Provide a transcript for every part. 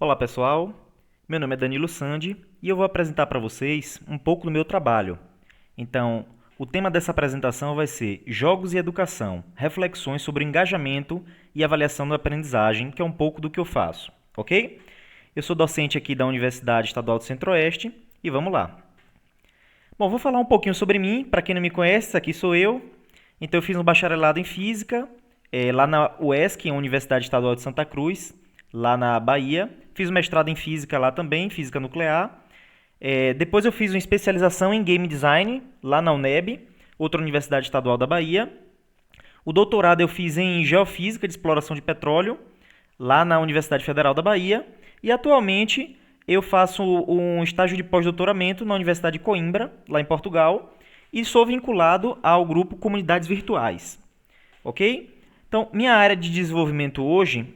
Olá pessoal, meu nome é Danilo Sandi e eu vou apresentar para vocês um pouco do meu trabalho. Então, o tema dessa apresentação vai ser Jogos e Educação, reflexões sobre engajamento e avaliação da aprendizagem, que é um pouco do que eu faço, ok? Eu sou docente aqui da Universidade Estadual do Centro-Oeste e vamos lá. Bom, vou falar um pouquinho sobre mim. Para quem não me conhece, aqui sou eu. Então, eu fiz um bacharelado em Física, lá na UESC, Universidade Estadual de Santa Cruz, lá na Bahia. Fiz um mestrado em Física lá também, Física Nuclear. Depois eu fiz uma especialização em Game Design, lá na UNEB, outra Universidade Estadual da Bahia. O doutorado eu fiz em Geofísica de Exploração de Petróleo, lá na Universidade Federal da Bahia. E atualmente eu faço um estágio de pós-doutoramento na Universidade de Coimbra, lá em Portugal, e sou vinculado ao grupo Comunidades Virtuais. Ok? Então, minha área de desenvolvimento hoje,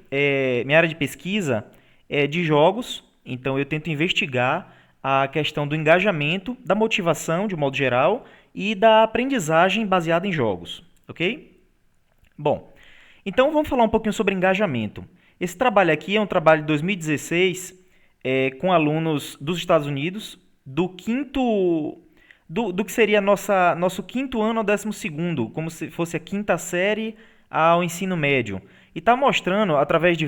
minha área de pesquisa é de jogos, então eu tento investigar a questão do engajamento, da motivação, de um modo geral, e da aprendizagem baseada em jogos. Ok? Bom, então vamos falar um pouquinho sobre engajamento. Esse trabalho aqui é um trabalho de 2016 com alunos dos Estados Unidos, do quinto. Do que seria nosso quinto ano ao 12º, como se fosse a quinta série ao ensino médio. E está mostrando, através de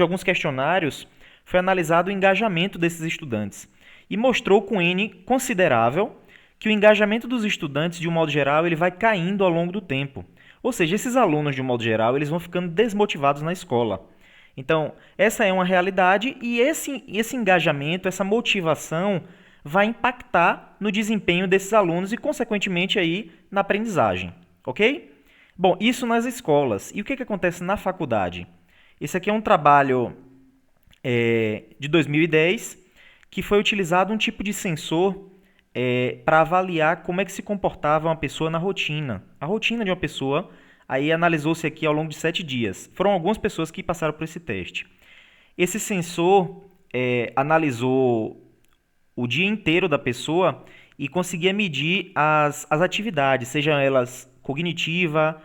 alguns questionários, foi analisado o engajamento desses estudantes. E mostrou com N considerável que o engajamento dos estudantes, de um modo geral, ele vai caindo ao longo do tempo. Ou seja, esses alunos, de um modo geral, eles vão ficando desmotivados na escola. Então, essa é uma realidade e esse engajamento, essa motivação vai impactar no desempenho desses alunos e, consequentemente, aí, na aprendizagem. Ok? Bom, isso nas escolas. E o que acontece na faculdade? Esse aqui é um trabalho de 2010 que foi utilizado um tipo de sensor para avaliar como é que se comportava uma pessoa na rotina. A rotina de uma pessoa, aí analisou-se aqui ao longo de 7 dias. Foram algumas pessoas que passaram por esse teste. Esse sensor analisou o dia inteiro da pessoa e conseguia medir as atividades, sejam elas cognitiva,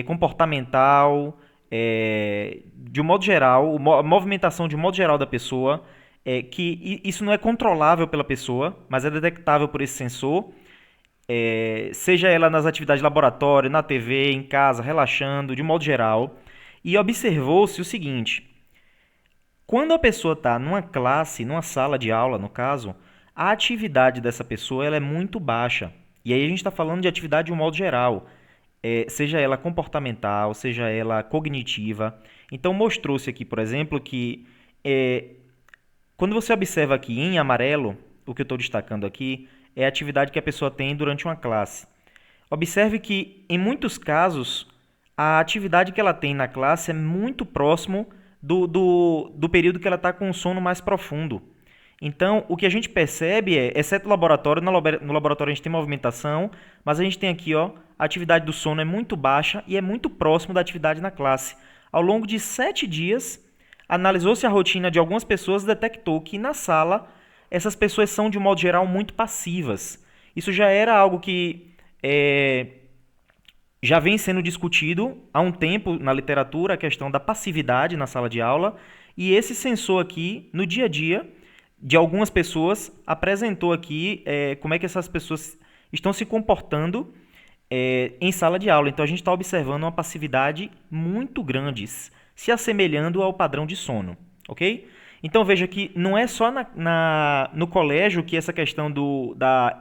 comportamental, de um modo geral, a movimentação de um modo geral da pessoa, que isso não é controlável pela pessoa, mas é detectável por esse sensor, seja ela nas atividades de laboratório, na TV, em casa, relaxando, de um modo geral. E observou-se o seguinte: quando a pessoa está numa classe, numa sala de aula, no caso, a atividade dessa pessoa ela é muito baixa. E aí a gente está falando de atividade de um modo geral, seja ela comportamental, seja ela cognitiva. Então mostrou-se aqui, por exemplo, que quando você observa aqui em amarelo, o que eu estou destacando aqui é a atividade que a pessoa tem durante uma classe. Observe que, em muitos casos, a atividade que ela tem na classe é muito próximo do período que ela está com um sono mais profundo. Então, o que a gente percebe exceto o laboratório, no laboratório a gente tem movimentação, mas a gente tem aqui, ó, a atividade do sono é muito baixa e é muito próximo da atividade na classe. Ao longo de 7 dias, analisou-se a rotina de algumas pessoas e detectou que na sala essas pessoas são, de um modo geral, muito passivas. Isso já era algo que já vem sendo discutido há um tempo na literatura, a questão da passividade na sala de aula, e esse sensor aqui, no dia a dia, de algumas pessoas, apresentou aqui como é que essas pessoas estão se comportando em sala de aula. Então, a gente está observando uma passividade muito grande, se assemelhando ao padrão de sono, ok? Então, veja que não é só no colégio que essa questão do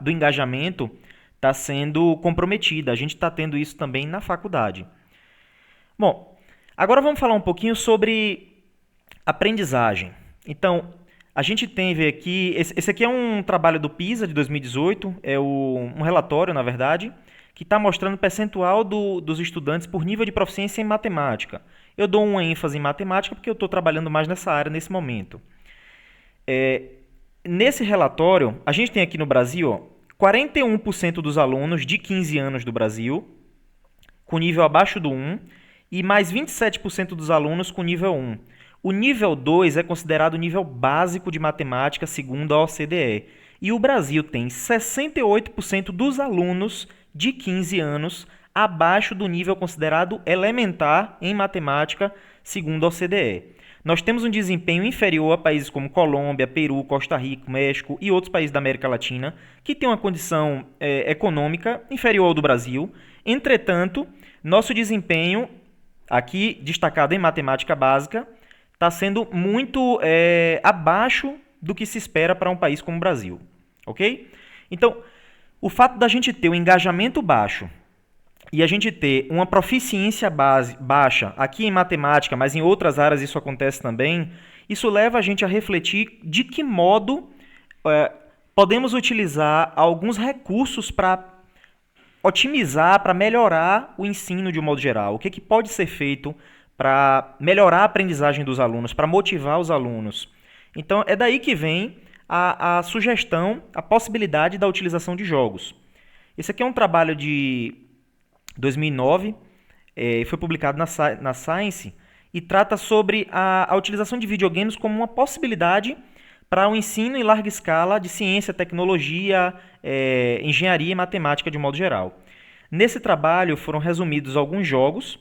engajamento está sendo comprometida. A gente está tendo isso também na faculdade. Bom, agora vamos falar um pouquinho sobre aprendizagem. Então, a gente teve aqui... Esse aqui é um trabalho do PISA de 2018, um relatório, na verdade, que está mostrando o percentual dos estudantes por nível de proficiência em matemática. Eu dou uma ênfase em matemática porque eu estou trabalhando mais nessa área nesse momento. Nesse relatório, a gente tem aqui no Brasil, ó, 41% dos alunos de 15 anos do Brasil com nível abaixo do 1 e mais 27% dos alunos com nível 1. O nível 2 é considerado o nível básico de matemática segundo a OCDE. E o Brasil tem 68% dos alunos de 15 anos abaixo do nível considerado elementar em matemática segundo a OCDE. nós temos um desempenho inferior a países como Colômbia, Peru, Costa Rica, México e outros países da América Latina, que têm uma condição econômica inferior ao do Brasil. Entretanto, nosso desempenho, aqui destacado em matemática básica, está sendo muito abaixo do que se espera para um país como o Brasil. Ok? Então, o fato da gente ter um engajamento baixo e a gente ter uma proficiência baixa aqui em matemática, mas em outras áreas isso acontece também, isso leva a gente a refletir de que modo podemos utilizar alguns recursos para otimizar, para melhorar o ensino de um modo geral. O que pode ser feito para melhorar a aprendizagem dos alunos, para motivar os alunos. Então, é daí que vem a sugestão, a possibilidade da utilização de jogos. Esse aqui é um trabalho de 2009, foi publicado na Science, e trata sobre a utilização de videogames como uma possibilidade para o ensino em larga escala de ciência, tecnologia, engenharia e matemática de um modo geral. Nesse trabalho foram resumidos alguns jogos,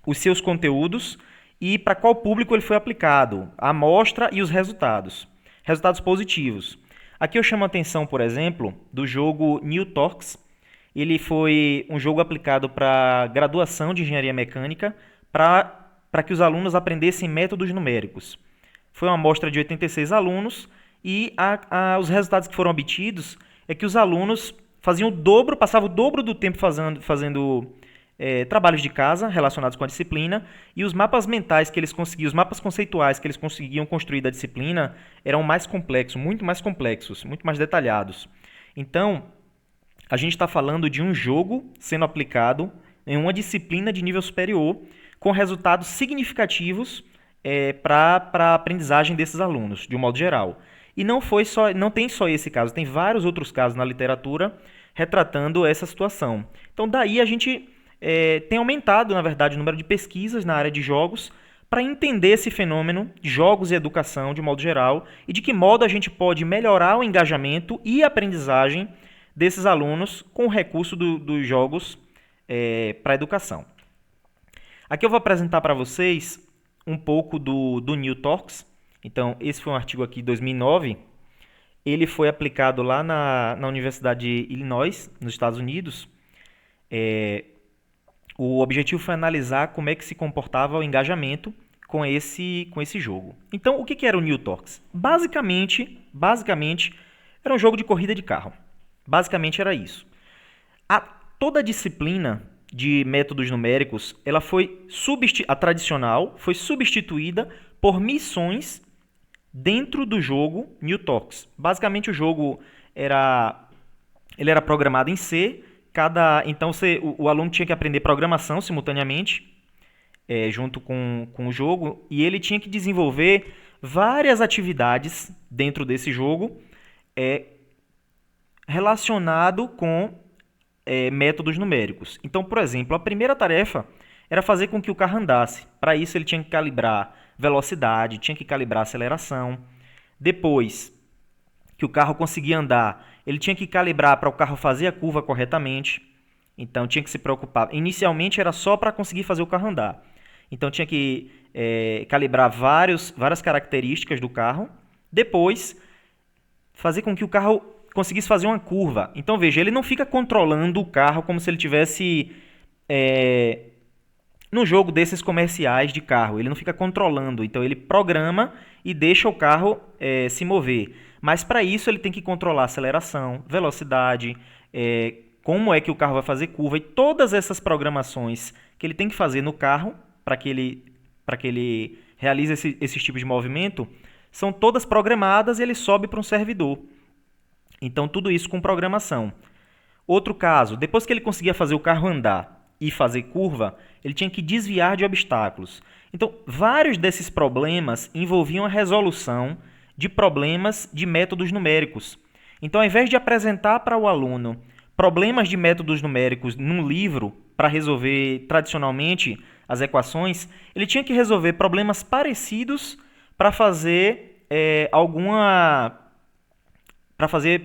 os seus conteúdos e para qual público ele foi aplicado, a amostra e os resultados. Resultados positivos. Aqui eu chamo a atenção, por exemplo, do jogo New Torx. Ele foi um jogo aplicado para graduação de engenharia mecânica para que os alunos aprendessem métodos numéricos. Foi uma amostra de 86 alunos e os resultados que foram obtidos é que os alunos passavam o dobro do tempo fazendo trabalhos de casa relacionados com a disciplina, e os mapas mentais que eles conseguiam, os mapas conceituais que eles conseguiam construir da disciplina eram mais complexos, muito mais detalhados. Então, a gente está falando de um jogo sendo aplicado em uma disciplina de nível superior, com resultados significativos para a aprendizagem desses alunos, de um modo geral. E não tem só esse caso, tem vários outros casos na literatura retratando essa situação. Então, daí a gente tem aumentado, na verdade, o número de pesquisas na área de jogos para entender esse fenômeno de jogos e educação de um modo geral e de que modo a gente pode melhorar o engajamento e a aprendizagem desses alunos com o recurso dos jogos para a educação. Aqui eu vou apresentar para vocês um pouco do New Torx. Então, esse foi um artigo aqui de 2009. Ele foi aplicado lá na Universidade de Illinois, nos Estados Unidos. O objetivo foi analisar como é que se comportava o engajamento com esse jogo. Então, o que era o New Torx? Basicamente, era um jogo de corrida de carro. Basicamente era isso. Toda a disciplina de métodos numéricos, a tradicional foi substituída por missões dentro do jogo New Torx. Basicamente o jogo era programado em C. Então o aluno tinha que aprender programação simultaneamente, junto com o jogo, e ele tinha que desenvolver várias atividades dentro desse jogo relacionado com métodos numéricos. Então, por exemplo, a primeira tarefa era fazer com que o carro andasse. Para isso ele tinha que calibrar velocidade, tinha que calibrar aceleração. Depois que o carro conseguia andar, ele tinha que calibrar para o carro fazer a curva corretamente. Então tinha que se preocupar. Inicialmente era só para conseguir fazer o carro andar. Então tinha que calibrar várias características do carro. Depois, fazer com que o carro conseguisse fazer uma curva. Então veja, ele não fica controlando o carro como se ele tivesse num jogo desses comerciais de carro. Ele não fica controlando. Então ele programa e deixa o carro se mover. Mas para isso ele tem que controlar aceleração, velocidade, como é que o carro vai fazer curva, e todas essas programações que ele tem que fazer no carro para que ele realize esses tipos de movimento são todas programadas e ele sobe para um servidor. Então tudo isso com programação. Outro caso, depois que ele conseguia fazer o carro andar e fazer curva, ele tinha que desviar de obstáculos. Então vários desses problemas envolviam a resolução de problemas de métodos numéricos. Então, ao invés de apresentar para o aluno problemas de métodos numéricos num livro para resolver tradicionalmente as equações, ele tinha que resolver problemas parecidos para fazer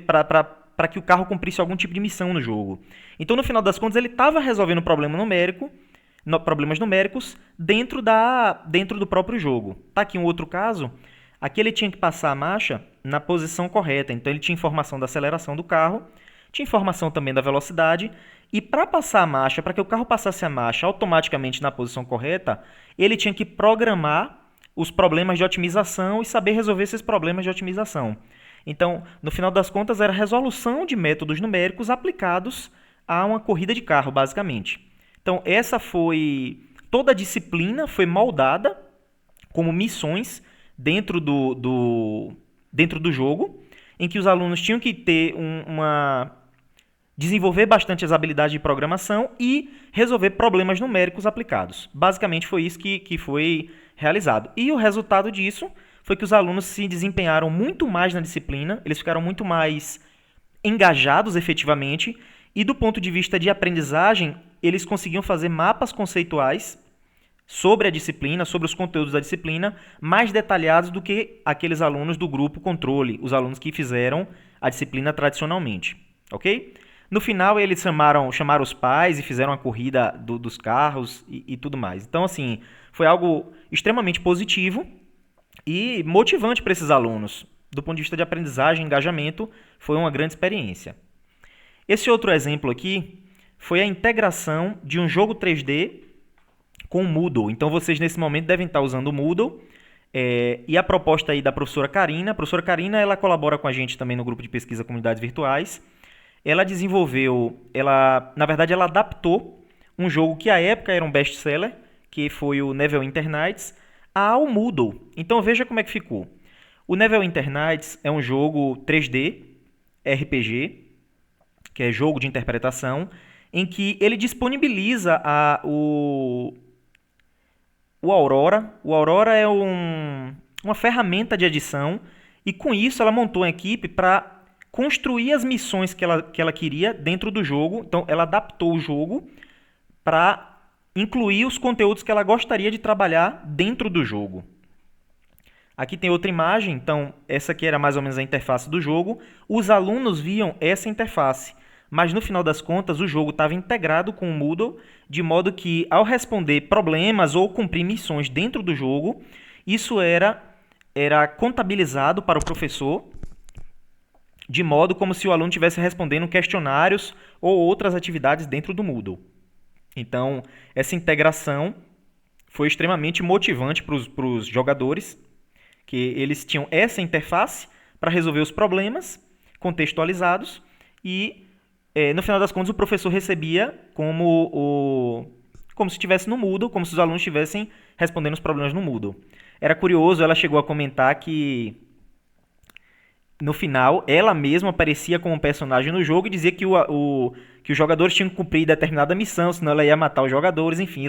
para que o carro cumprisse algum tipo de missão no jogo. Então, no final das contas, ele estava resolvendo um problema numérico problemas numéricos dentro do próprio jogo. Tá aqui um outro caso. Aqui ele tinha que passar a marcha na posição correta. Então ele tinha informação da aceleração do carro, tinha informação também da velocidade. E para passar a marcha, para que o carro passasse a marcha automaticamente na posição correta, ele tinha que programar os problemas de otimização e saber resolver esses problemas de otimização. Então, no final das contas, era a resolução de métodos numéricos aplicados a uma corrida de carro, basicamente. Então, toda a disciplina foi moldada como missões dentro do jogo, em que os alunos tinham que ter desenvolver bastante as habilidades de programação e resolver problemas numéricos aplicados. Basicamente foi isso que foi realizado. E o resultado disso foi que os alunos se desempenharam muito mais na disciplina, eles ficaram muito mais engajados efetivamente, e do ponto de vista de aprendizagem, eles conseguiam fazer mapas conceituais sobre a disciplina, sobre os conteúdos da disciplina, mais detalhados do que aqueles alunos do grupo controle, os alunos que fizeram a disciplina tradicionalmente. Ok? No final, eles chamaram os pais e fizeram a corrida dos carros e tudo mais. Então, assim, foi algo extremamente positivo e motivante para esses alunos. Do ponto de vista de aprendizagem e engajamento, foi uma grande experiência. Esse outro exemplo aqui foi a integração de um jogo 3D com o Moodle. Então, vocês, nesse momento, devem estar usando o Moodle. E a proposta aí da professora Karina. A professora Karina, ela colabora com a gente também no grupo de pesquisa Comunidades Virtuais. Ela na verdade, ela adaptou um jogo que à época era um best-seller, que foi o Neverwinter Nights, ao Moodle. Então veja como é que ficou. O Neverwinter Nights é um jogo 3D, RPG, que é jogo de interpretação, em que ele disponibiliza o Aurora. O Aurora é uma ferramenta de edição, e com isso ela montou uma equipe para construir as missões que ela queria dentro do jogo. Então, ela adaptou o jogo para incluir os conteúdos que ela gostaria de trabalhar dentro do jogo. Aqui tem outra imagem. Então, essa aqui era mais ou menos a interface do jogo. Os alunos viam essa interface, mas no final das contas, o jogo estava integrado com o Moodle, de modo que, ao responder problemas ou cumprir missões dentro do jogo, isso era contabilizado para o professor, de modo como se o aluno estivesse respondendo questionários ou outras atividades dentro do Moodle. Então, essa integração foi extremamente motivante para os jogadores, que eles tinham essa interface para resolver os problemas contextualizados e, no final das contas, o professor recebia como se estivesse no Moodle, como se os alunos estivessem respondendo os problemas no Moodle. Era curioso, ela chegou a comentar que no final, ela mesma aparecia como um personagem no jogo e dizia que os jogadores tinham que cumprir determinada missão, senão ela ia matar os jogadores, enfim.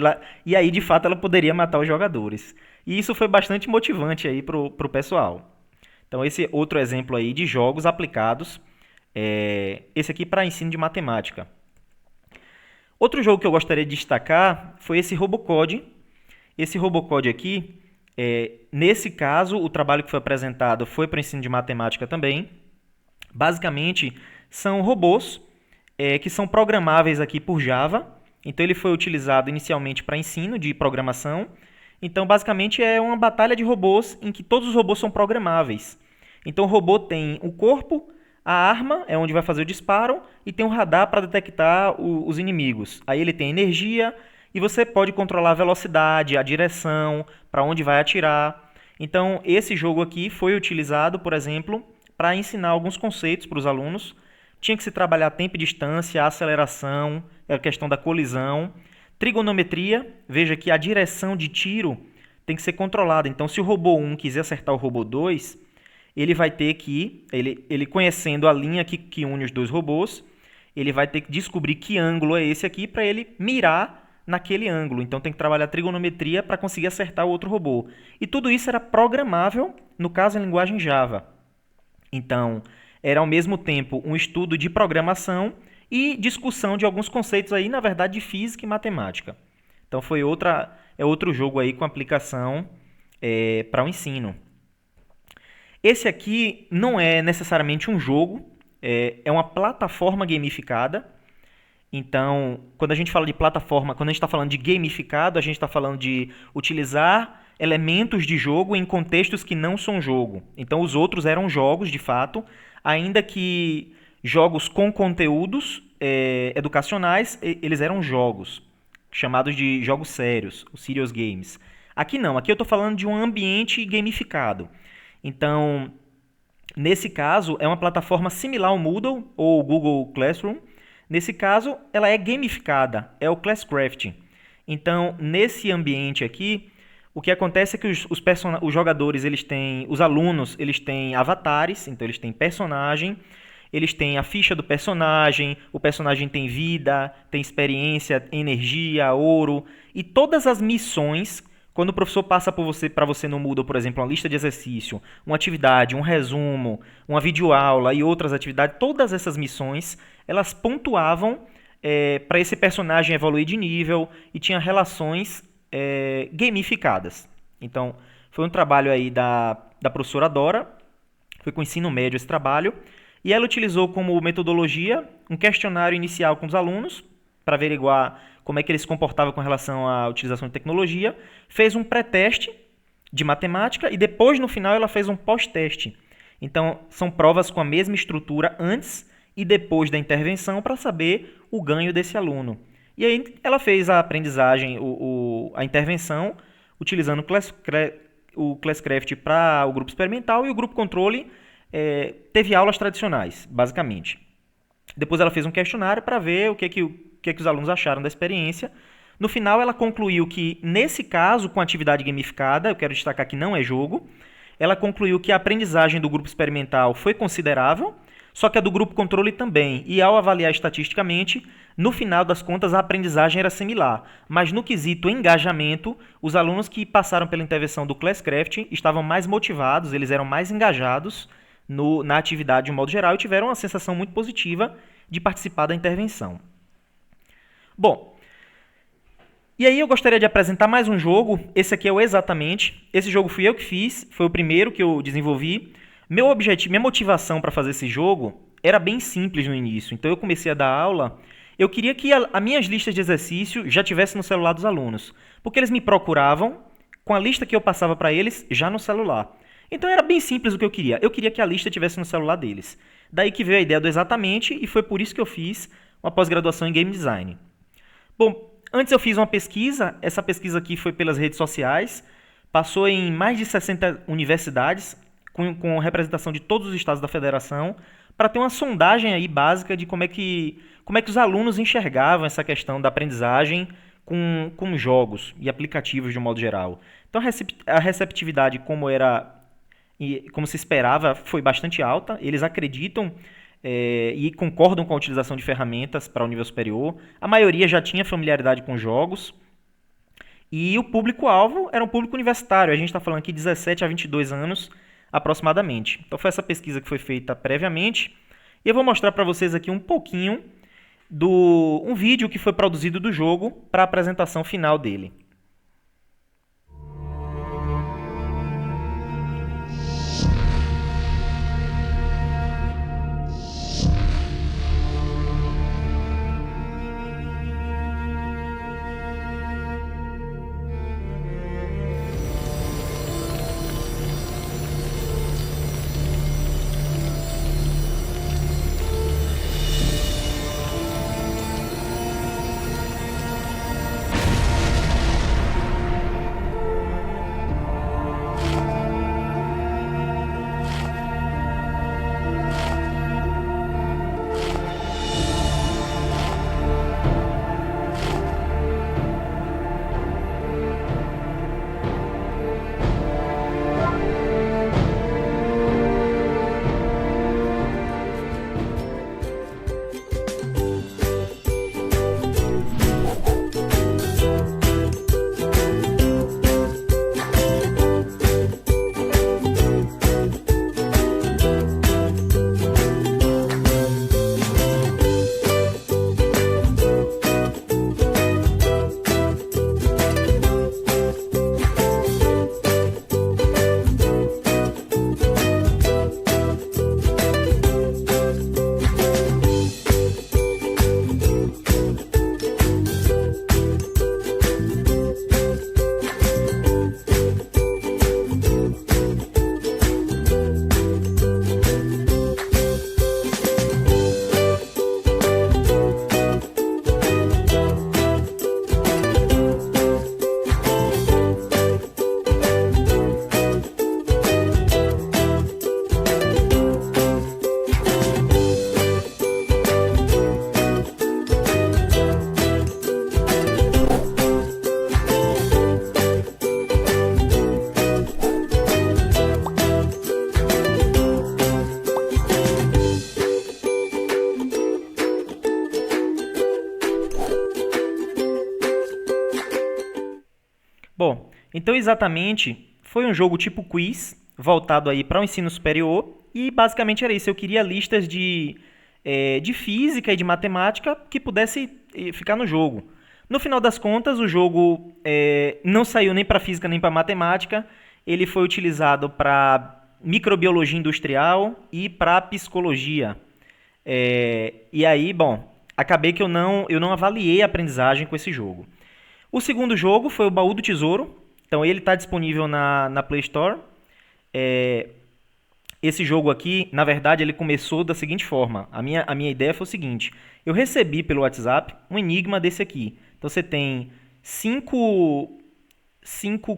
E aí, de fato, ela poderia matar os jogadores. E isso foi bastante motivante aí pro pessoal. Então, esse outro exemplo aí de jogos aplicados, esse aqui para ensino de matemática. Outro jogo que eu gostaria de destacar foi esse Robocode. Esse Robocode aqui, nesse caso, o trabalho que foi apresentado foi para o ensino de matemática também. Basicamente, são robôs que são programáveis aqui por Java. Então, ele foi utilizado inicialmente para ensino de programação. Então, basicamente, é uma batalha de robôs em que todos os robôs são programáveis. Então, o robô tem o corpo, a arma, é onde vai fazer o disparo, e tem um radar para detectar os inimigos. Aí ele tem energia, e você pode controlar a velocidade, a direção, para onde vai atirar. Então, esse jogo aqui foi utilizado, por exemplo, para ensinar alguns conceitos para os alunos. Tinha que se trabalhar tempo e distância, aceleração, a questão da colisão, trigonometria. Veja que a direção de tiro tem que ser controlada. Então, se o robô 1 quiser acertar o robô 2, ele vai ter que, ele conhecendo a linha que une os dois robôs, ele vai ter que descobrir que ângulo é esse aqui para ele mirar naquele ângulo. Então tem que trabalhar trigonometria para conseguir acertar o outro robô. E tudo isso era programável, no caso em linguagem Java. Então, era ao mesmo tempo um estudo de programação e discussão de alguns conceitos aí, na verdade, de física e matemática. Então foi outro jogo aí com aplicação para o ensino. Esse aqui não é necessariamente um jogo, é uma plataforma gamificada. Então, quando a gente fala de plataforma, quando a gente está falando de gamificado, a gente está falando de utilizar elementos de jogo em contextos que não são jogo. Então, os outros eram jogos, de fato, ainda que jogos com conteúdos educacionais, eles eram jogos, chamados de jogos sérios, os serious games. Aqui não, aqui eu estou falando de um ambiente gamificado. Então, nesse caso, é uma plataforma similar ao Moodle ou Google Classroom. Nesse caso, ela é gamificada, é o Classcraft. Então, nesse ambiente aqui, o que acontece é que os jogadores, os alunos, eles têm avatares, então eles têm personagem, eles têm a ficha do personagem, o personagem tem vida, tem experiência, energia, ouro, e todas as missões, quando o professor passa para você no Moodle, por exemplo, uma lista de exercício, uma atividade, um resumo, uma videoaula e outras atividades, todas essas missões, elas pontuavam para esse personagem evoluir de nível e tinha relações gamificadas. Então, foi um trabalho aí da professora Dora, foi com o ensino médio esse trabalho, e ela utilizou como metodologia um questionário inicial com os alunos, para averiguar como é que ele se comportava com relação à utilização de tecnologia, fez um pré-teste de matemática e depois, no final, ela fez um pós-teste. Então, são provas com a mesma estrutura antes e depois da intervenção para saber o ganho desse aluno. E aí ela fez a aprendizagem, a intervenção, utilizando o Classcraft para o grupo experimental e o grupo controle teve aulas tradicionais, basicamente. Depois ela fez um questionário para ver o que os alunos acharam da experiência. No final, ela concluiu que, nesse caso, com atividade gamificada, eu quero destacar que não é jogo, ela concluiu que a aprendizagem do grupo experimental foi considerável, só que a do grupo controle também. E ao avaliar estatisticamente, no final das contas, a aprendizagem era similar. Mas no quesito engajamento, os alunos que passaram pela intervenção do Classcraft estavam mais motivados, eles eram mais engajados na atividade de um modo geral e tiveram uma sensação muito positiva de participar da intervenção. Bom, e aí eu gostaria de apresentar mais um jogo. Esse aqui é o Exatamente. Esse jogo fui eu que fiz, foi o primeiro que eu desenvolvi. Meu objetivo, minha motivação para fazer esse jogo era bem simples no início. Então eu comecei a dar aula, eu queria que as minhas listas de exercício já tivessem no celular dos alunos, porque eles me procuravam com a lista que eu passava para eles já no celular. Então era bem simples o que eu queria. Eu queria que a lista tivesse no celular deles. Daí que veio a ideia do Exatamente e foi por isso que eu fiz uma pós-graduação em Game Design. Bom, antes eu fiz uma pesquisa. Essa pesquisa aqui foi pelas redes sociais. Passou em mais de 60 universidades, com representação de todos os estados da federação, para ter uma sondagem aí básica de como é que os alunos enxergavam essa questão da aprendizagem com jogos e aplicativos de um modo geral. Então a receptividade, como se esperava, foi bastante alta. Eles acreditam e concordam com a utilização de ferramentas para o nível superior. A maioria já tinha familiaridade com jogos. E o público-alvo era um público universitário. A gente está falando aqui de 17 a 22 anos, aproximadamente. Então foi essa pesquisa que foi feita previamente. E eu vou mostrar para vocês aqui um pouquinho um vídeo que foi produzido do jogo para a apresentação final dele. Então, exatamente, foi um jogo tipo quiz, voltado aí para o ensino superior, e basicamente era isso. Eu queria listas de física e de matemática que pudesse ficar no jogo. No final das contas, o jogo não saiu nem para física nem para matemática. Ele foi utilizado para microbiologia industrial e para psicologia. E aí, bom, acabei que eu não avaliei a aprendizagem com esse jogo. O segundo jogo foi o Baú do Tesouro. Então ele está disponível na Play Store. Esse jogo aqui, na verdade, ele começou da seguinte forma. A minha ideia foi o seguinte. Eu recebi pelo WhatsApp um enigma desse aqui. Então você tem cinco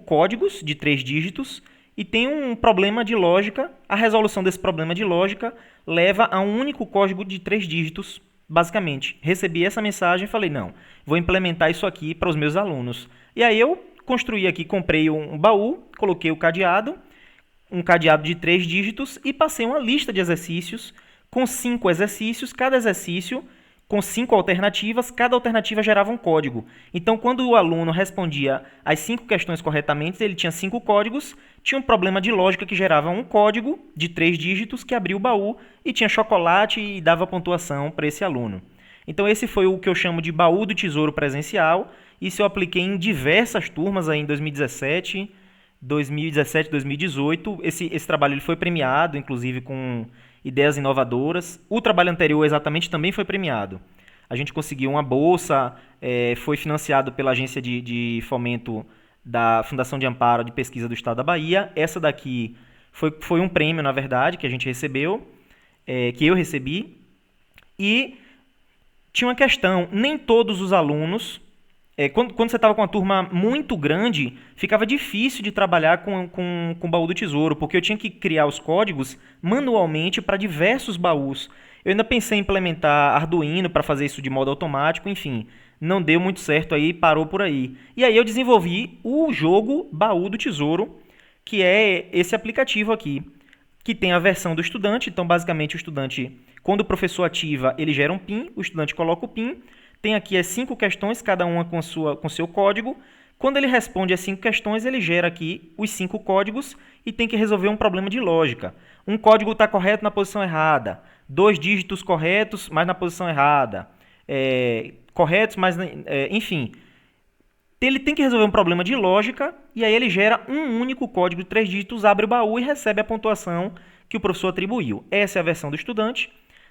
códigos de 3 dígitos e tem um problema de lógica. A resolução desse problema de lógica leva a um único código de 3 dígitos, basicamente. Recebi essa mensagem e falei, não, vou implementar isso aqui para os meus alunos. E aí eu construí aqui, comprei um baú, coloquei o cadeado, um cadeado de 3 dígitos e passei uma lista de exercícios com 5 exercícios, cada exercício com 5 alternativas, cada alternativa gerava um código. Então, quando o aluno respondia as 5 questões corretamente, ele tinha 5 códigos, tinha um problema de lógica que gerava um código de 3 dígitos que abria o baú e tinha chocolate e dava pontuação para esse aluno. Então, esse foi o que eu chamo de baú do tesouro presencial. Isso eu apliquei em diversas turmas aí em 2017, 2018. Esse trabalho ele foi premiado, inclusive com ideias inovadoras. O trabalho anterior exatamente também foi premiado. A gente conseguiu uma bolsa, foi financiado pela agência de fomento da Fundação de Amparo de Pesquisa do Estado da Bahia. Essa daqui foi um prêmio, na verdade, que a gente recebeu, que eu recebi. E tinha uma questão, nem todos os alunos... Quando você estava com uma turma muito grande, ficava difícil de trabalhar com o baú do tesouro, porque eu tinha que criar os códigos manualmente para diversos baús. Eu ainda pensei em implementar Arduino para fazer isso de modo automático, enfim, não deu muito certo aí, parou por aí. E aí eu desenvolvi o jogo Baú do Tesouro, que é esse aplicativo aqui, que tem a versão do estudante. Então, basicamente, o estudante, quando o professor ativa, ele gera um PIN, o estudante coloca o PIN. Tem aqui as 5 questões, cada uma com seu código. Quando ele responde as 5 questões, ele gera aqui os 5 códigos e tem que resolver um problema de lógica. Um código está correto na posição errada, 2 dígitos corretos, mas na posição errada, corretos, mas... enfim, ele tem que resolver um problema de lógica e aí ele gera um único código de 3 dígitos, abre o baú e recebe a pontuação que o professor atribuiu. Essa é a versão do estudante.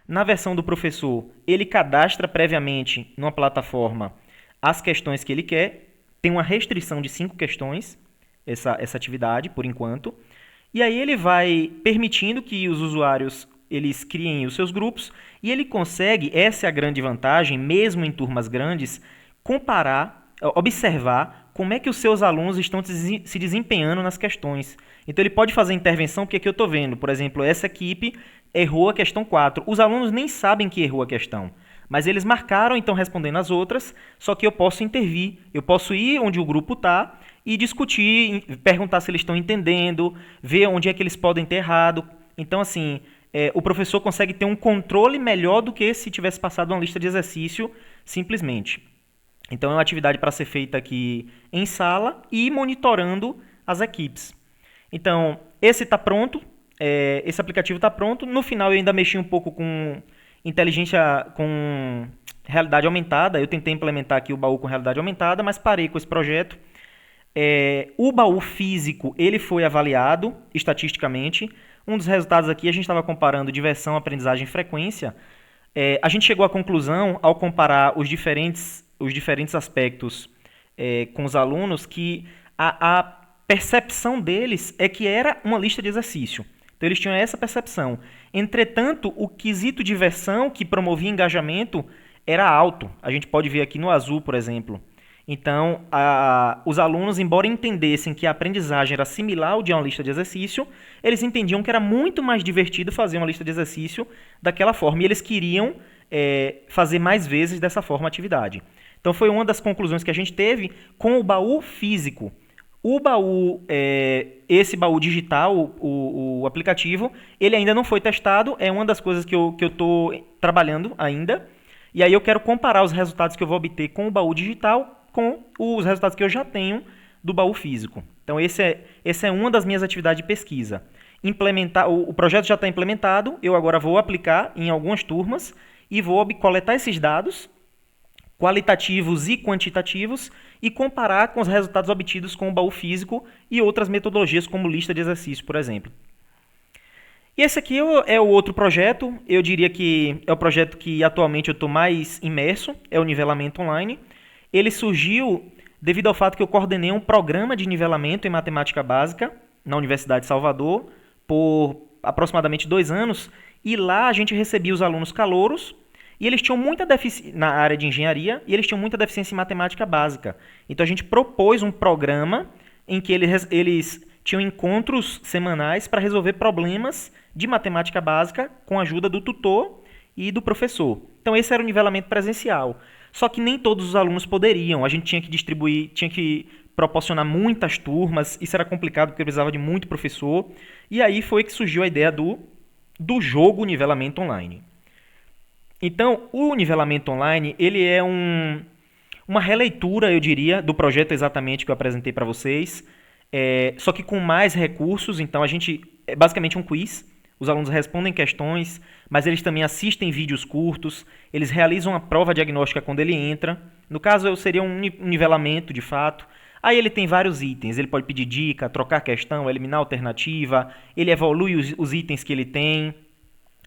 Na versão do professor, ele cadastra previamente numa plataforma as questões que ele quer. Tem uma restrição de 5 questões, essa atividade, por enquanto. E aí ele vai permitindo que os usuários eles criem os seus grupos e ele consegue, essa é a grande vantagem, mesmo em turmas grandes, comparar, observar como é que os seus alunos estão se desempenhando nas questões. Então ele pode fazer intervenção, porque aqui eu estou vendo, por exemplo, essa equipe errou a questão 4. Os alunos nem sabem que errou a questão, mas eles marcaram, então, respondendo as outras, só que eu posso intervir, eu posso ir onde o grupo está e discutir, perguntar se eles estão entendendo, ver onde é que eles podem ter errado. Então, assim, o professor consegue ter um controle melhor do que se tivesse passado uma lista de exercício simplesmente. Então, é uma atividade para ser feita aqui em sala e monitorando as equipes. Então, esse está pronto. Esse aplicativo está pronto. No final eu ainda mexi um pouco com inteligência, com realidade aumentada. Eu tentei implementar aqui o baú com realidade aumentada, mas parei com esse projeto. O baú físico ele foi avaliado estatisticamente. Um dos resultados aqui, a gente estava comparando diversão, aprendizagem e frequência. A gente chegou à conclusão, ao comparar os diferentes aspectos com os alunos, que a percepção deles é que era uma lista de exercício. Então, eles tinham essa percepção. Entretanto, o quesito diversão, que promovia engajamento, era alto. A gente pode ver aqui no azul, por exemplo. Então, os alunos, embora entendessem que a aprendizagem era similar ao de uma lista de exercício, eles entendiam que era muito mais divertido fazer uma lista de exercício daquela forma. E eles queriam fazer mais vezes dessa forma a atividade. Então, foi uma das conclusões que a gente teve com o baú físico. O baú, esse baú digital, o aplicativo, ele ainda não foi testado, é uma das coisas que eu estou trabalhando ainda. E aí eu quero comparar os resultados que eu vou obter com o baú digital com os resultados que eu já tenho do baú físico. Então, essa é uma das minhas atividades de pesquisa. Implementar, o projeto já está implementado, eu agora vou aplicar em algumas turmas e vou coletar esses dados qualitativos e quantitativos e comparar com os resultados obtidos com o baú físico e outras metodologias como lista de exercícios, por exemplo. E esse aqui é o outro projeto, eu diria que é o projeto que atualmente eu estou mais imerso, é o nivelamento online. Ele surgiu devido ao fato que eu coordenei um programa de nivelamento em matemática básica na Universidade de Salvador por aproximadamente 2 anos, e lá a gente recebia os alunos calouros, e eles tinham muita deficiência na área de engenharia, e eles tinham muita deficiência em matemática básica. Então a gente propôs um programa em que eles tinham encontros semanais para resolver problemas de matemática básica com a ajuda do tutor e do professor. Então esse era o nivelamento presencial. Só que nem todos os alunos poderiam, a gente tinha que distribuir, tinha que proporcionar muitas turmas, isso era complicado porque precisava de muito professor, e aí foi que surgiu a ideia do jogo nivelamento online. Então, o nivelamento online, ele é uma releitura, eu diria, do projeto exatamente que eu apresentei para vocês, só que com mais recursos. Então, é basicamente um quiz, os alunos respondem questões, mas eles também assistem vídeos curtos, eles realizam a prova diagnóstica quando ele entra, no caso seria um nivelamento de fato. Aí ele tem vários itens, ele pode pedir dica, trocar questão, eliminar alternativa, ele evolui os itens que ele tem,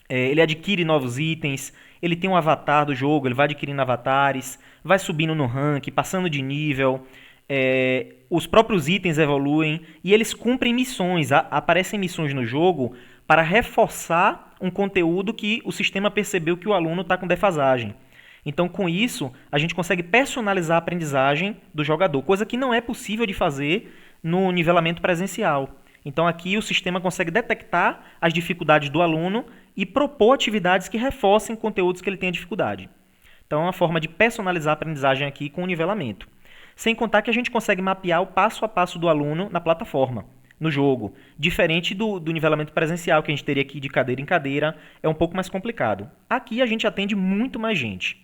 ele adquire novos itens, ele tem um avatar do jogo, ele vai adquirindo avatares, vai subindo no ranking, passando de nível, os próprios itens evoluem e eles cumprem missões, aparecem missões no jogo para reforçar um conteúdo que o sistema percebeu que o aluno está com defasagem. Então, com isso, a gente consegue personalizar a aprendizagem do jogador, coisa que não é possível de fazer no nivelamento presencial. Então, aqui o sistema consegue detectar as dificuldades do aluno e propor atividades que reforcem conteúdos que ele tenha dificuldade. Então, é uma forma de personalizar a aprendizagem aqui com o nivelamento. Sem contar que a gente consegue mapear o passo a passo do aluno na plataforma, no jogo. Diferente do nivelamento presencial, que a gente teria que ir de cadeira em cadeira, é um pouco mais complicado. Aqui a gente atende muito mais gente.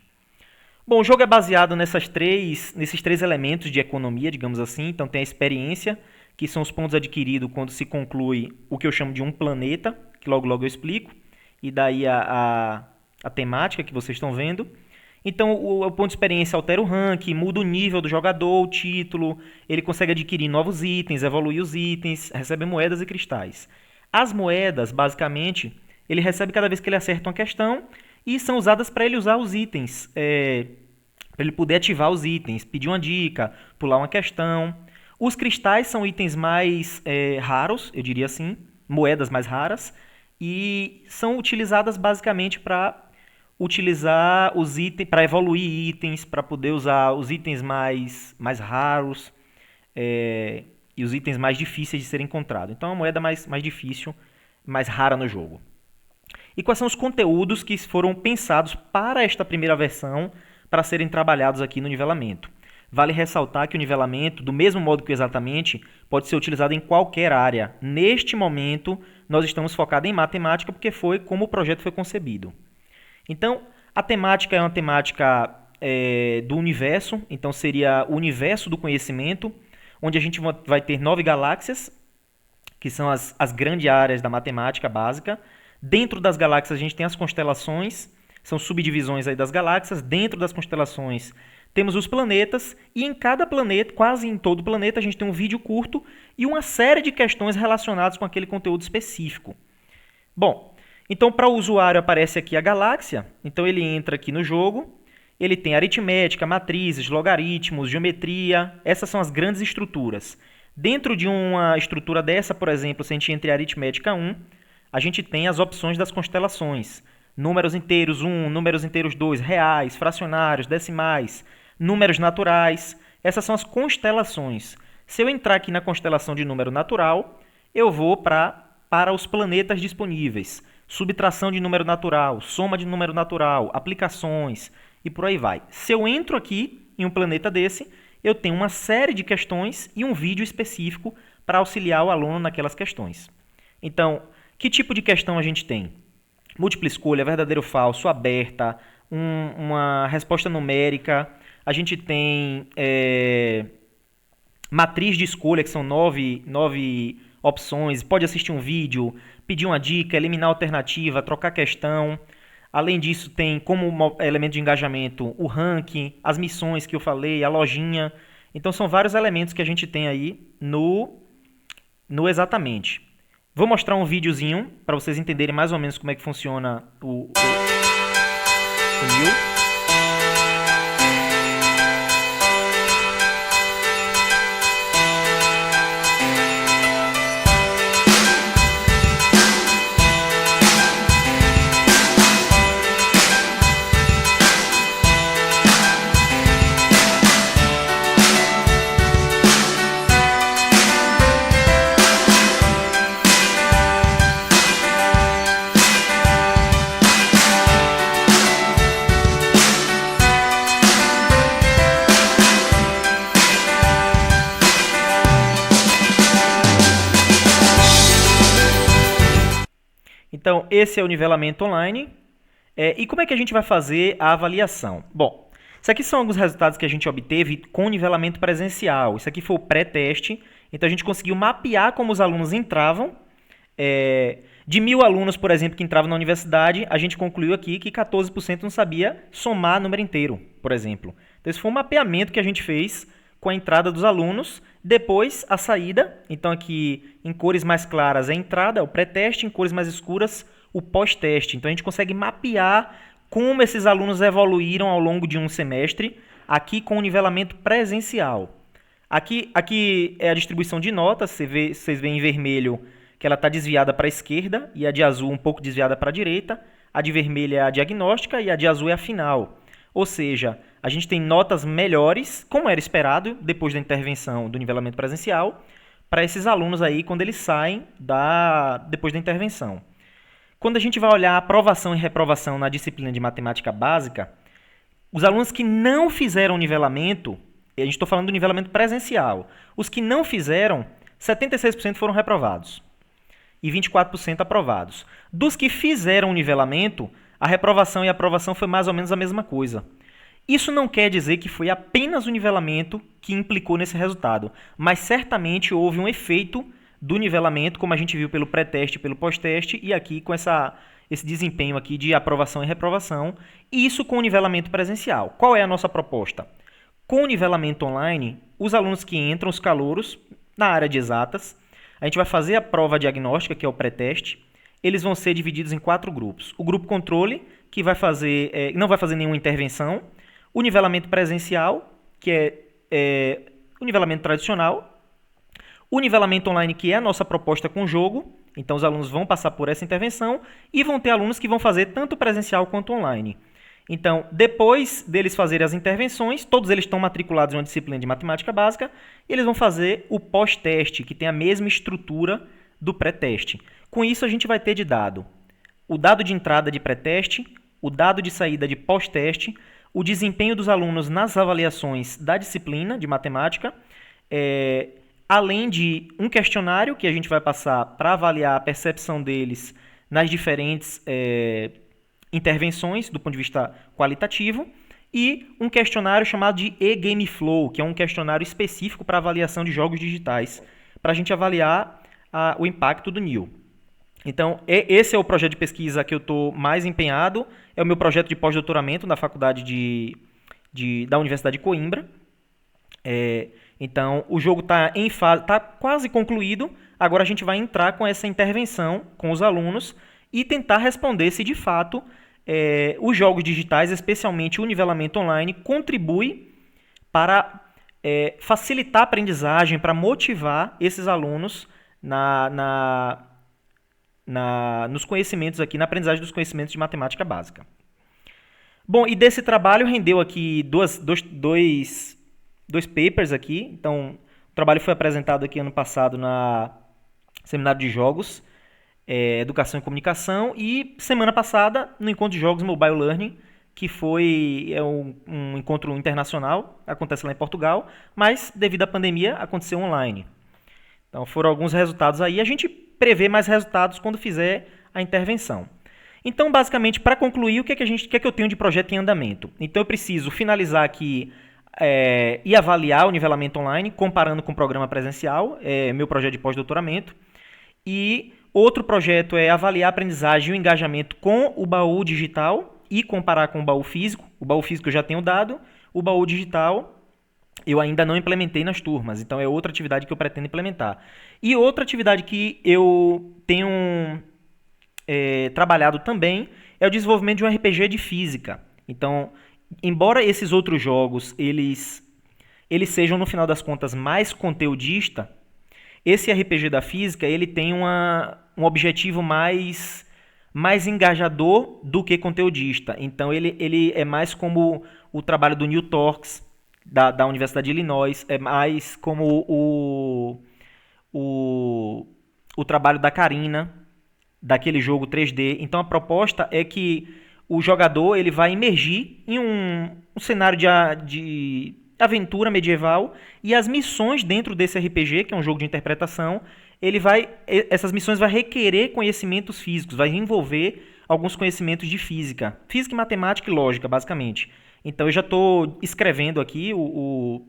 Bom, o jogo é baseado nesses três elementos de economia, digamos assim. Então tem a experiência, que são os pontos adquiridos quando se conclui o que eu chamo de um planeta, que logo logo eu explico, e daí a temática que vocês estão vendo. Então o ponto de experiência altera o ranking, muda o nível do jogador, o título, ele consegue adquirir novos itens, evoluir os itens, recebe moedas e cristais. As moedas, basicamente, ele recebe cada vez que ele acerta uma questão e são usadas para ele usar os itens, para ele poder ativar os itens, pedir uma dica, pular uma questão. Os cristais são itens mais raros, eu diria assim, moedas mais raras, e são utilizadas basicamente para utilizar os itens, para evoluir itens, para poder usar os itens mais raros e os itens mais difíceis de serem encontrados. Então é uma moeda mais difícil, mais rara no jogo. E quais são os conteúdos que foram pensados para esta primeira versão para serem trabalhados aqui no nivelamento? Vale ressaltar que o nivelamento, do mesmo modo que o exatamente, pode ser utilizado em qualquer área. Neste momento, nós estamos focados em matemática porque foi como o projeto foi concebido. Então, a temática é uma temática do universo, então seria o universo do conhecimento, onde a gente vai ter 9 galáxias, que são as grandes áreas da matemática básica. Dentro das galáxias a gente tem as constelações, são subdivisões aí das galáxias. Dentro das constelações temos os planetas, e em cada planeta, quase em todo planeta, a gente tem um vídeo curto e uma série de questões relacionadas com aquele conteúdo específico. Bom, então para o usuário aparece aqui a galáxia, então ele entra aqui no jogo, ele tem aritmética, matrizes, logaritmos, geometria, essas são as grandes estruturas. Dentro de uma estrutura dessa, por exemplo, se a gente entra em aritmética 1, a gente tem as opções das constelações. Números inteiros 1, números inteiros 2, reais, fracionários, decimais, números naturais. Essas são as constelações. Se eu entrar aqui na constelação de número natural, eu vou para os planetas disponíveis. Subtração de número natural, soma de número natural, aplicações e por aí vai. Se eu entro aqui em um planeta desse, eu tenho uma série de questões e um vídeo específico para auxiliar o aluno naquelas questões. Então, que tipo de questão a gente tem? Múltipla escolha, verdadeiro ou falso, aberta, uma resposta numérica. A gente tem matriz de escolha, que são nove opções, pode assistir um vídeo, pedir uma dica, eliminar alternativa, trocar questão. Além disso, tem como elemento de engajamento o ranking, as missões que eu falei, a lojinha. Então, são vários elementos que a gente tem aí no Exatamente. Vou mostrar um videozinho para vocês entenderem mais ou menos como é que funciona o New. Então, esse é o nivelamento online. E como é que a gente vai fazer a avaliação? Bom, isso aqui são alguns resultados que a gente obteve com o nivelamento presencial. Isso aqui foi o pré-teste. Então, a gente conseguiu mapear como os alunos entravam. De 1.000 alunos, por exemplo, que entravam na universidade, a gente concluiu aqui que 14% não sabia somar número inteiro, por exemplo. Então, esse foi um mapeamento que a gente fez com a entrada dos alunos, depois a saída. Então aqui em cores mais claras a entrada, o pré-teste, em cores mais escuras o pós-teste. Então a gente consegue mapear como esses alunos evoluíram ao longo de um semestre, aqui com o nivelamento presencial. Aqui é a distribuição de notas, vocês veem em vermelho que ela está desviada para a esquerda e a de azul um pouco desviada para a direita. A de vermelho é a diagnóstica e a de azul é a final. Ou seja, a gente tem notas melhores, como era esperado, depois da intervenção do nivelamento presencial, para esses alunos aí quando eles saem depois da intervenção. Quando a gente vai olhar a aprovação e reprovação na disciplina de matemática básica, os alunos que não fizeram o nivelamento, a gente está falando do nivelamento presencial, os que não fizeram, 76% foram reprovados e 24% aprovados. Dos que fizeram o nivelamento, a reprovação e a aprovação foi mais ou menos a mesma coisa. Isso não quer dizer que foi apenas o nivelamento que implicou nesse resultado, mas certamente houve um efeito do nivelamento, como a gente viu pelo pré-teste e pelo pós-teste, e aqui com esse desempenho aqui de aprovação e reprovação, e isso com o nivelamento presencial. Qual é a nossa proposta? Com o nivelamento online, os alunos que entram, os calouros, na área de exatas, a gente vai fazer a prova diagnóstica, que é o pré-teste. Eles vão ser divididos em 4 grupos. O grupo controle, que não vai fazer nenhuma intervenção. O nivelamento presencial, que é o nivelamento tradicional. O nivelamento online, que é a nossa proposta com o jogo. Então, os alunos vão passar por essa intervenção. E vão ter alunos que vão fazer tanto presencial quanto online. Então, depois deles fazerem as intervenções, todos eles estão matriculados em uma disciplina de matemática básica. E eles vão fazer o pós-teste, que tem a mesma estrutura do pré-teste. Com isso, a gente vai ter de dado o dado de entrada de pré-teste, o dado de saída de pós-teste, o desempenho dos alunos nas avaliações da disciplina de matemática, além de um questionário que a gente vai passar para avaliar a percepção deles nas diferentes intervenções do ponto de vista qualitativo, e um questionário chamado de eGameFlow, que é um questionário específico para avaliação de jogos digitais, para a gente avaliar o impacto do NIL. Então, esse é o projeto de pesquisa que eu estou mais empenhado, é o meu projeto de pós-doutoramento na faculdade da Universidade de Coimbra. Então, o jogo está quase concluído, agora a gente vai entrar com essa intervenção com os alunos e tentar responder se de fato os jogos digitais, especialmente o nivelamento online, contribui para facilitar a aprendizagem, para motivar esses alunos nos conhecimentos aqui, na aprendizagem dos conhecimentos de matemática básica. Bom, e desse trabalho rendeu aqui dois papers aqui. Então, o trabalho foi apresentado aqui ano passado na Seminário de Jogos, Educação e Comunicação, e semana passada no Encontro de Jogos Mobile Learning, que foi um encontro internacional, acontece lá em Portugal, mas devido à pandemia aconteceu online. Então foram alguns resultados aí, a gente prevê mais resultados quando fizer a intervenção. Então, basicamente, para concluir, o que é que eu tenho de projeto em andamento? Então, eu preciso finalizar aqui e avaliar o nivelamento online, comparando com o programa presencial, meu projeto de pós-doutoramento. E outro projeto é avaliar a aprendizagem e o engajamento com o baú digital e comparar com o baú físico. O baú físico eu já tenho dado, o baú digital eu ainda não implementei nas turmas, então é outra atividade que eu pretendo implementar. E outra atividade que eu tenho trabalhado também é o desenvolvimento de um RPG de física. Então, embora esses outros jogos eles sejam no final das contas mais conteudista, esse RPG da física ele tem um objetivo mais engajador do que conteudista. Então ele é mais como o trabalho do Neil Torks, da Universidade de Illinois, é mais como o trabalho da Karina, daquele jogo 3D. Então a proposta é que o jogador ele vai imergir em um cenário de aventura medieval e as missões dentro desse RPG, que é um jogo de interpretação, essas missões vão requerer conhecimentos físicos, vai envolver alguns conhecimentos de física e matemática e lógica, basicamente. Então eu já estou escrevendo aqui o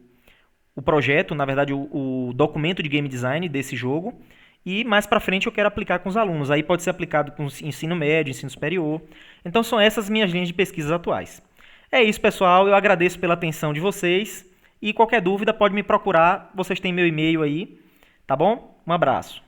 projeto, na verdade o documento de game design desse jogo, e mais para frente eu quero aplicar com os alunos. Aí pode ser aplicado com ensino médio, ensino superior. Então são essas minhas linhas de pesquisa atuais. É isso, pessoal. Eu agradeço pela atenção de vocês. E qualquer dúvida pode me procurar. Vocês têm meu e-mail aí. Tá bom? Um abraço.